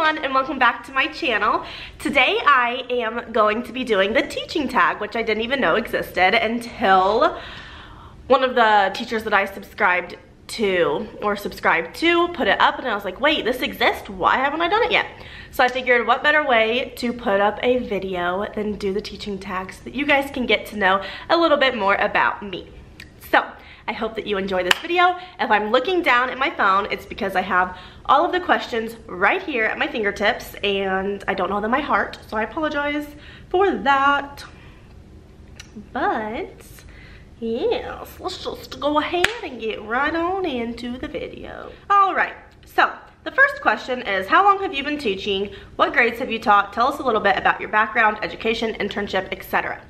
everyone, and welcome back to my channel. Today I am going to be doing the teaching tag, which I didn't even know existed until one of the teachers that I subscribed to put it up, and I was like, wait, this exists? Why haven't I done it yet? So I figured what better way to put up a video than do the teaching tag so that you guys can get to know a little bit more about me. So I hope that you enjoy this video. If I'm looking down at my phone, it's because I have all of the questions right here at my fingertips and I don't know them by heart, so I apologize for that. But yes, let's just go ahead and get right on into the video. All right, so the first question is, how long have you been teaching? What grades have you taught? Tell us a little bit about your background, education, internship, etc.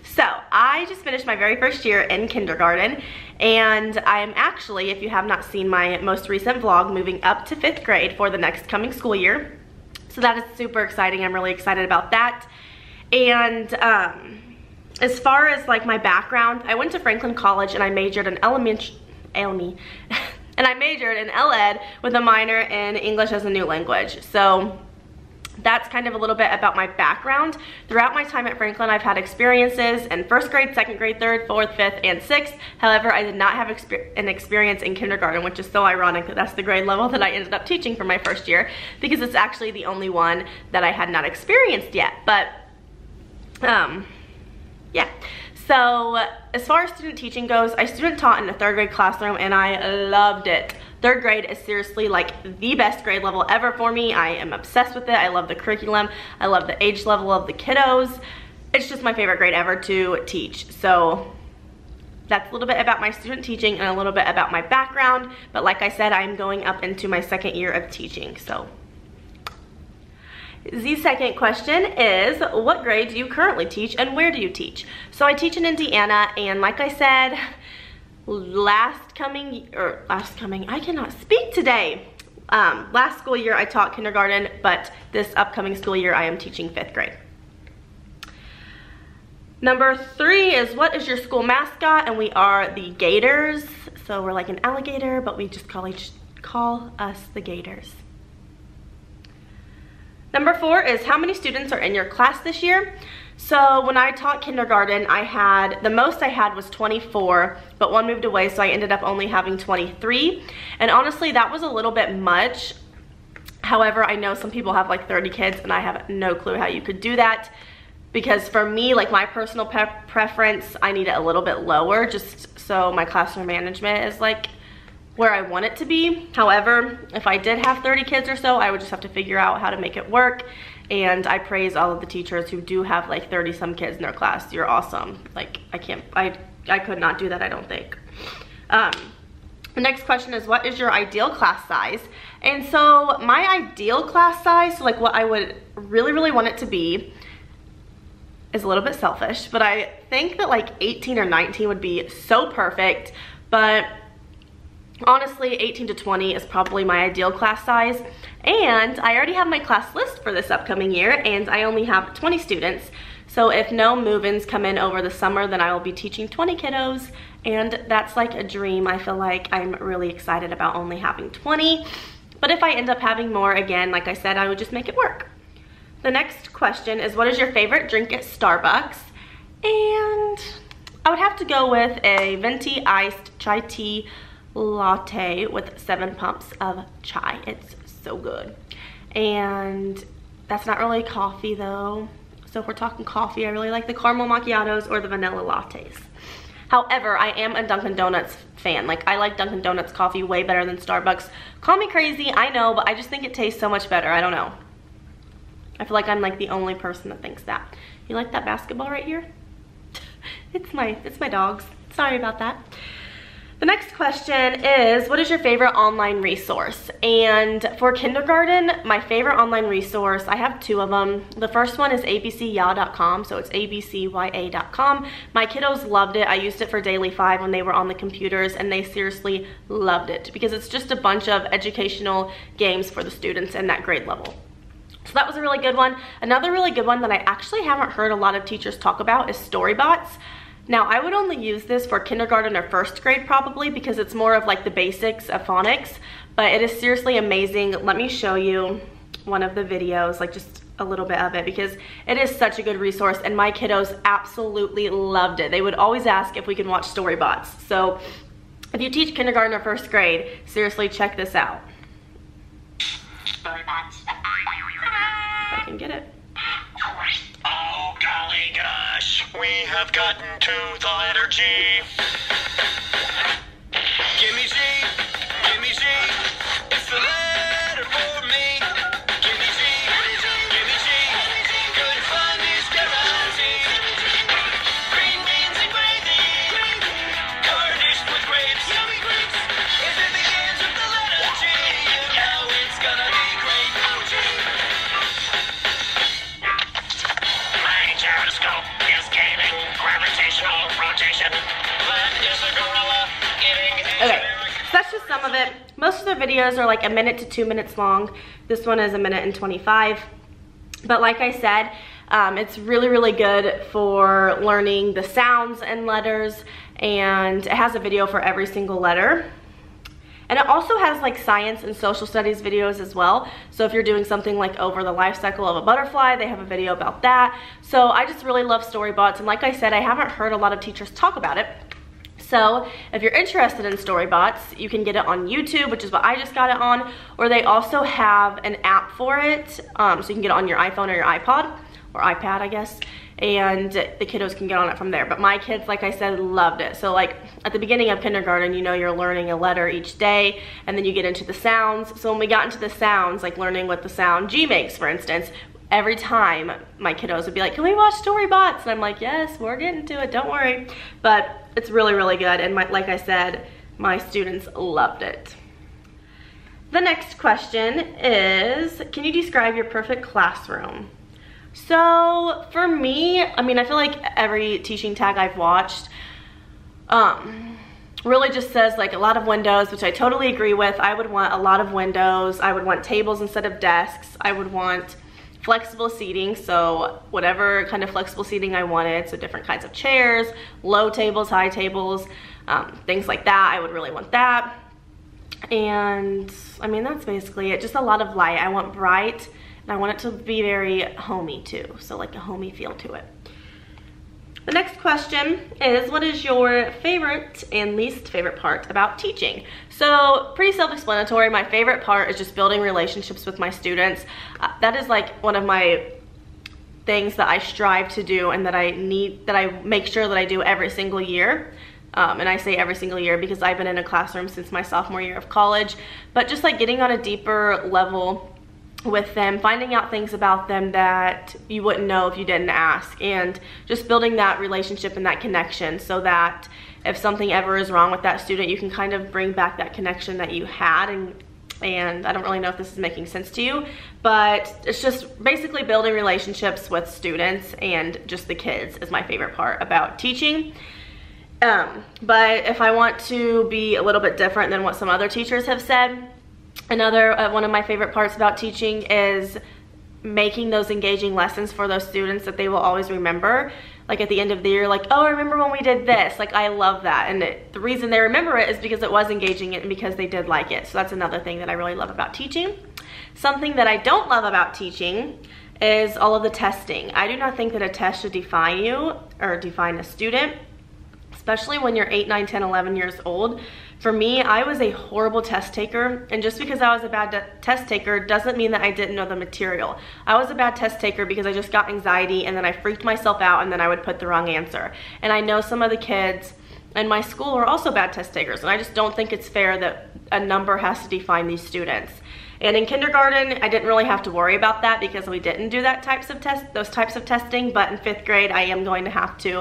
So I just finished my very first year in kindergarten, and I am actually, if you have not seen my most recent vlog, moving up to 5th grade for the next coming school year. So that is super exciting. I'm really excited about that. And as far as like my background, I went to Franklin College and I majored in and I majored in L.Ed. with a minor in English as a new language. So that's kind of a little bit about my background. Throughout my time at Franklin, I've had experiences in 1st grade, 2nd grade, 3rd, 4th, 5th, and 6th. However, I did not have an experience in kindergarten, which is so ironic that that's the grade level that I ended up teaching for my first year, because it's actually the only one that I had not experienced yet. But yeah. So as far as student teaching goes, I student taught in a 3rd grade classroom and I loved it. 3rd grade is seriously like the best grade level ever for me. I am obsessed with it. I love the curriculum. I love the age level of the kiddos. It's just my favorite grade ever to teach. So that's a little bit about my student teaching and a little bit about my background. But like I said, I'm going up into my 2nd year of teaching. So the second question is, what grade do you currently teach and where do you teach? So I teach in Indiana, and like I said, last school year I taught kindergarten, but this upcoming school year I am teaching 5th grade. Number 3 is, what is your school mascot? And we are the Gators. So we're like an alligator, but we just call us the Gators. Number 4 is, how many students are in your class this year? So when I taught kindergarten, the most I had was 24, but one moved away, so I ended up only having 23. And honestly, that was a little bit much. However, I know some people have like 30 kids, and I have no clue how you could do that. Because for me, like my personal preference, I need it a little bit lower, just so my classroom management is like where I want it to be. However, if I did have 30 kids or so, I would just have to figure out how to make it work. And I praise all of the teachers who do have like 30 some kids in their class. You're awesome. Like I could not do that, I don't think. The next question is, what is your ideal class size? And so my ideal class size, so like what I would really want it to be, is a little bit selfish, but I think that like 18 or 19 would be so perfect. But honestly, 18 to 20 is probably my ideal class size. And I already have my class list for this upcoming year, and I only have 20 students. So if no move-ins come in over the summer, then I will be teaching 20 kiddos, and that's like a dream. I feel like I'm really excited about only having 20. But if I end up having more, again, like I said, I would just make it work. The next question is, what is your favorite drink at Starbucks? And I would have to go with a venti iced chai tea latte with 7 pumps of chai. It's so good. And that's not really coffee though. So if we're talking coffee, I really like the caramel macchiatos or the vanilla lattes. However, I am a Dunkin' Donuts fan. Like, I like Dunkin' Donuts coffee way better than Starbucks. Call me crazy, I know, but I just think it tastes so much better. I don't know. I feel like I'm like the only person that thinks that. You like that basketball right here? It's my dog's. Sorry about that. The next question is, what is your favorite online resource? And for kindergarten, my favorite online resource, I have 2 of them. The first one is abcya.com, so it's abcya.com. My kiddos loved it. I used it for Daily 5 when they were on the computers, and they seriously loved it because it's just a bunch of educational games for the students in that grade level. So that was a really good one. Another really good one that I actually haven't heard a lot of teachers talk about is Storybots. Now, I would only use this for kindergarten or 1st grade probably, because it's more of like the basics of phonics, but it is seriously amazing. Let me show you one of the videos, like just a little bit of it, because it is such a good resource and my kiddos absolutely loved it. They would always ask if we can watch Storybots. So if you teach kindergarten or first grade, seriously check this out. Storybots. If I can get it. Oh golly gosh, we have gotten to the letter G. Gimme G, gimme G, it's the letter for me. Gimme G, gimme G, good fun is guaranteed. Green beans and gravy, garnished with grapes. Yummy grapes. If it begins with the letter G, you know it's gonna be great. Oh G. My gyroscope is gaining gravitational rotation. Land is a gorilla eating. Okay, so that's just some of it. Most of their videos are like 1 minute to 2 minutes long. This one is 1 minute and 25. But like I said, it's really good for learning the sounds and letters, and it has a video for every single letter. And it also has like science and social studies videos as well. So if you're doing something like over the life cycle of a butterfly, they have a video about that. So I just really love Storybots, and like I said, I haven't heard a lot of teachers talk about it. So if you're interested in Storybots, you can get it on YouTube, which is what I just got it on, or they also have an app for it, so you can get it on your iPhone or your iPod, or iPad, I guess, and the kiddos can get on it from there. But my kids, like I said, loved it. So like at the beginning of kindergarten, you know, you're learning a letter each day, and then you get into the sounds. So when we got into the sounds, like learning what the sound G makes, for instance, every time my kiddos would be like, can we watch Storybots? And I'm like, yes, we're getting to it, don't worry. But it's really good, and like I said, my students loved it. The next question is, can you describe your perfect classroom? So for me, I mean, I feel like every teaching tag I've watched really just says like a lot of windows, which I totally agree with. I would want a lot of windows. I would want tables instead of desks. I would want flexible seating, so whatever kind of flexible seating I wanted, so different kinds of chairs, low tables, high tables, things like that. I would really want that. And I mean, that's basically it. Just a lot of light. I want bright, and I want it to be very homey too, so like a homey feel to it. The next question is, what is your favorite and least favorite part about teaching? So pretty self-explanatory. My favorite part is just building relationships with my students. That is like one of my things that I strive to do, and that I make sure that I do every single year. And I say every single year because I've been in a classroom since my sophomore year of college. But just like getting on a deeper level with them, finding out things about them that you wouldn't know if you didn't ask, and just building that relationship and that connection, so that if something ever is wrong with that student, you can kind of bring back that connection that you had. And I don't really know if this is making sense to you, but it's just basically building relationships with students, and just the kids is my favorite part about teaching. But if I want to be a little bit different than what some other teachers have said, another one of my favorite parts about teaching is making those engaging lessons for those students that they will always remember. Like at the end of the year, like, oh, I remember when we did this. Like, I love that. And the reason they remember it is because it was engaging and because they did like it. So that's another thing that I really love about teaching. Something that I don't love about teaching is all of the testing. I do not think that a test should define you or define a student, especially when you're 8, 9, 10, 11 years old. For me, I was a horrible test taker, and just because I was a bad test taker doesn't mean that I didn't know the material. I was a bad test taker because I just got anxiety, and then I freaked myself out, and then I would put the wrong answer. And I know some of the kids in my school are also bad test takers, and I just don't think it's fair that a number has to define these students. And in kindergarten, I didn't really have to worry about that because we didn't do those types of testing, but in 5th grade, I am going to have to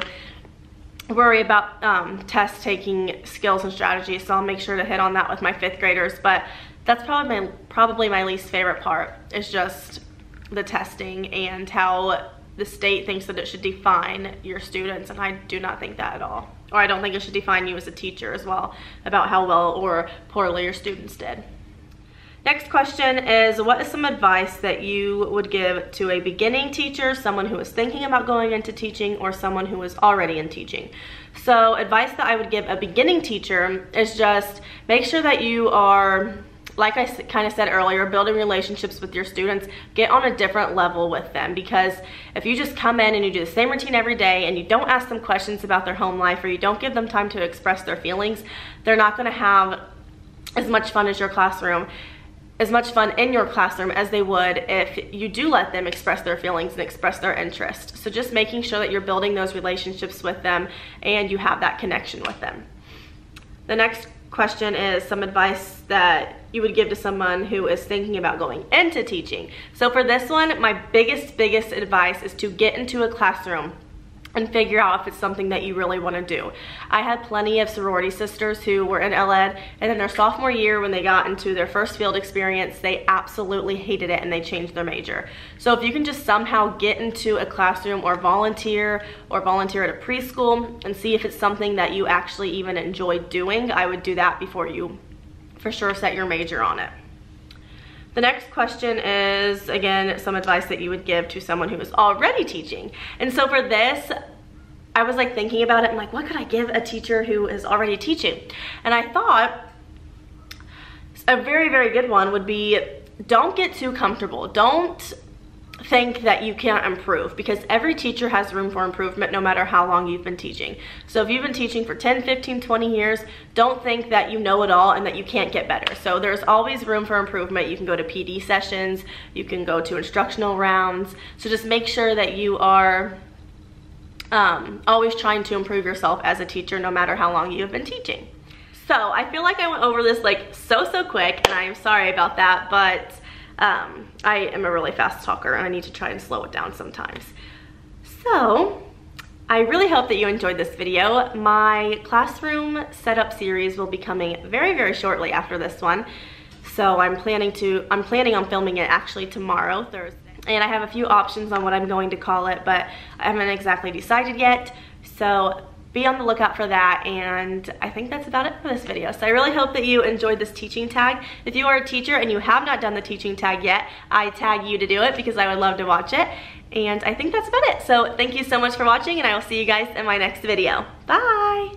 worry about test taking skills and strategies, so I'll make sure to hit on that with my 5th graders. But that's probably my least favorite part, is just the testing and how the state thinks that it should define your students, and I do not think that at all. Or I don't think it should define you as a teacher as well, about how well or poorly your students did. Next question is, what is some advice that you would give to a beginning teacher, someone who is thinking about going into teaching, or someone who is already in teaching? So advice that I would give a beginning teacher is just make sure that you are like I kind of said earlier, building relationships with your students, get on a different level with them, because if you just come in and you do the same routine every day and you don't ask them questions about their home life, or you don't give them time to express their feelings, they're not going to have as much fun in your classroom as they would if you do let them express their feelings and express their interest. So just making sure that you're building those relationships with them and you have that connection with them. The next question is some advice that you would give to someone who is thinking about going into teaching. So for this one, my biggest advice is to get into a classroom and figure out if it's something that you really want to do. I had plenty of sorority sisters who were in LED, and in their sophomore year when they got into their first field experience, they absolutely hated it and they changed their major. So if you can just somehow get into a classroom or volunteer at a preschool and see if it's something that you actually even enjoy doing, I would do that before you for sure set your major on it. The next question is, again, some advice that you would give to someone who is already teaching. And so for this, I was like thinking about it and like, what could I give a teacher who is already teaching? And I thought a very good one would be, don't get too comfortable. Don't think that you can't improve, because every teacher has room for improvement no matter how long you've been teaching. So if you've been teaching for 10, 15, 20 years, don't think that you know it all and that you can't get better. So there's always room for improvement. You can go to PD sessions, you can go to instructional rounds. So just make sure that you are always trying to improve yourself as a teacher no matter how long you have been teaching. So I feel like I went over this like so quick, and I am sorry about that, but I am a really fast talker and I need to try and slow it down sometimes. So I really hope that you enjoyed this video. My classroom setup series will be coming very shortly after this one. So I'm planning on filming it actually tomorrow, Thursday. And I have a few options on what I'm going to call it, but I haven't exactly decided yet. So be on the lookout for that, and I think that's about it for this video. So I really hope that you enjoyed this teaching tag. If you are a teacher and you have not done the teaching tag yet, I tag you to do it because I would love to watch it. And I think that's about it. So thank you so much for watching, and I will see you guys in my next video. Bye!